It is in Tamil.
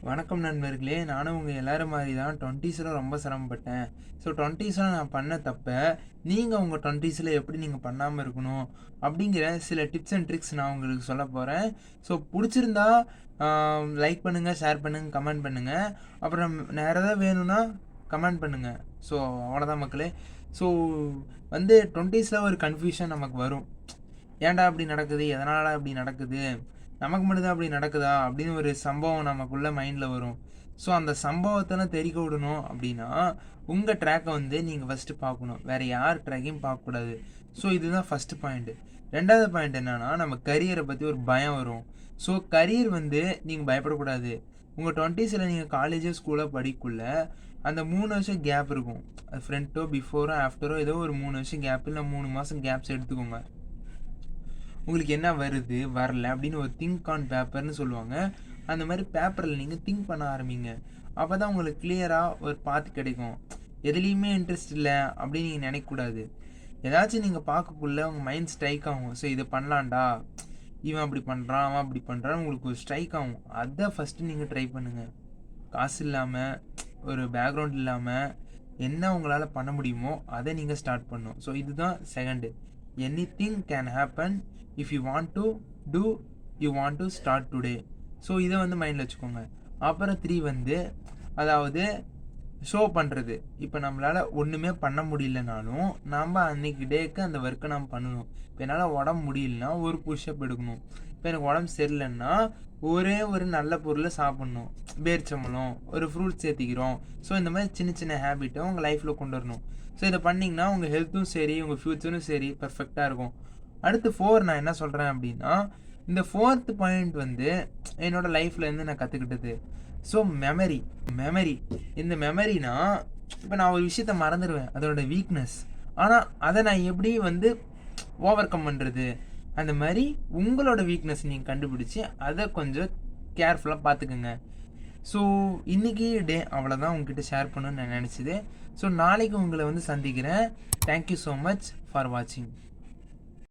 வணக்கம் நண்பர்களே. நானும் உங்கள் எல்லாரும் மாதிரி தான் 20ஸில் ரொம்ப சிரமப்பட்டேன். ஸோ 20ஸில் நான் பண்ண தப்ப நீங்கள் உங்கள் 20ஸில் எப்படி நீங்கள் பண்ணாமல் இருக்கணும் அப்படிங்கிற சில டிப்ஸ் அண்ட் ட்ரிக்ஸ் நான் உங்களுக்கு சொல்ல போகிறேன். ஸோ பிடிச்சிருந்தா லைக் பண்ணுங்கள், ஷேர் பண்ணுங்கள், கமெண்ட் பண்ணுங்கள். அப்புறம் வேறு ஏதாவது வேணும்னா கமெண்ட் பண்ணுங்கள். ஸோ அவ்வளோதான் மக்களே. ஸோ 20ஸில் ஒரு கன்ஃபியூஷன் நமக்கு வரும். ஏன்டா அப்படி நடக்குது, எதனால் அப்படி நடக்குது, நமக்கு மட்டும்தான் அப்படி நடக்குதா அப்படின்னு ஒரு சம்பவம் நமக்குள்ள மைண்டில் வரும். ஸோ அந்த சம்பவத்தெல்லாம் தெரிக்க விடணும் அப்படின்னா உங்கள் ட்ராக்கை நீங்கள் ஃபஸ்ட்டு பார்க்கணும். வேறு யார் ட்ராக்கையும் பார்க்கக்கூடாது. ஸோ இதுதான் ஃபஸ்ட்டு பாயிண்ட்டு. ரெண்டாவது பாயிண்ட் என்னென்னா, நம்ம கரியரை பற்றி ஒரு பயம் வரும். ஸோ கரியர் நீங்கள் பயப்படக்கூடாது. உங்கள் 20ஸில் நீங்கள் காலேஜோ ஸ்கூலோ படிக்கக்குள்ள அந்த 3 வருஷம் கேப் இருக்கும். அது ஃப்ரண்ட்டோ பிஃபோரோ ஆஃப்டரோ ஏதோ ஒரு 3 வருஷம் கேப் இல்லை 3 மாதம் கேப்ஸ் எடுத்துக்கோங்க. உங்களுக்கு என்ன வருது வரல அப்படின்னு ஒரு திங்க் ஆன் பேப்பர்னு சொல்லுவாங்க. அந்த மாதிரி பேப்பரில் நீங்கள் திங்க் பண்ண ஆரம்பிங்க. அப்போ தான் உங்களுக்கு கிளியராக ஒரு பாத்து கிடைக்கும். எதுலேயுமே இன்ட்ரெஸ்ட் இல்லை அப்படின்னு நீங்கள் நினைக்கக்கூடாது. ஏதாச்சும் நீங்கள் பார்க்கக்குள்ள உங்கள் மைண்ட் ஸ்ட்ரைக் ஆகும். ஸோ இதை பண்ணலான்டா, இவன் அப்படி பண்ணுறான், அவன் அப்படி பண்ணுறான்னு உங்களுக்கு ஒரு ஸ்ட்ரைக் ஆகும். அதை ஃபஸ்ட்டு நீங்கள் ட்ரை பண்ணுங்கள். காசு இல்லாமல், ஒரு பேக்ரவுண்ட் இல்லாமல் என்ன உங்களால் பண்ண முடியுமோ அதை நீங்கள் ஸ்டார்ட் பண்ணணும். ஸோ இதுதான் second. Anything can happen if you want to do, you want to start today. So இதை மைண்டில் வச்சுக்கோங்க. அப்புறம் 3 அதாவது ஷோ பண்ணுறது. இப்போ நம்மளால் ஒன்றுமே பண்ண முடியலனாலும் நம்ம அன்றைக்கி டேக்கு அந்த ஒர்க்கை நம்ம பண்ணணும். இப்போ என்னால் உடம்பு முடியலன்னா ஒரு புஷ்அப் எடுக்கணும். இப்போ எனக்கு உடம்பு சரியில்லைன்னா ஒரே ஒரு நல்ல பொருளை சாப்பிட்ணும். பேரிச்சம்பழம், ஒரு ஃப்ரூட்ஸ் சேர்த்திக்கிறோம். ஸோ இந்த மாதிரி சின்ன சின்ன ஹேபிட்டை உங்கள் லைஃப்பில் கொண்டு வரணும். ஸோ இதை பண்ணிங்கன்னா உங்கள் ஹெல்த்தும் சரி, உங்கள் ஃப்யூச்சரும் சரி பர்ஃபெக்டாக இருக்கும். அடுத்து 4 நான் என்ன சொல்கிறேன் அப்படின்னா, இந்த 4th பாயிண்ட் என்னோடய லைஃப்லேருந்து நான் கற்றுக்கிட்டது. So memory. இந்த மெமரினா, இப்போ நான் ஒரு விஷயத்த மறந்துடுவேன், அதோட வீக்னஸ். ஆனால் அதை நான் எப்படி ஓவர் கம் பண்ணுறது, அந்த மாதிரி உங்களோட வீக்னஸ் நீங்கள் கண்டுபிடிச்சி அதை கொஞ்சம் கேர்ஃபுல்லாக பார்த்துக்குங்க. ஸோ இன்றைக்கி டே அவ்வளோதான் உங்ககிட்ட ஷேர் பண்ணணும்னு நான் நினச்சிது. ஸோ நாளைக்கு உங்களை சந்திக்கிறேன். தேங்க்யூ ஸோ மச் ஃபார் வாட்சிங்.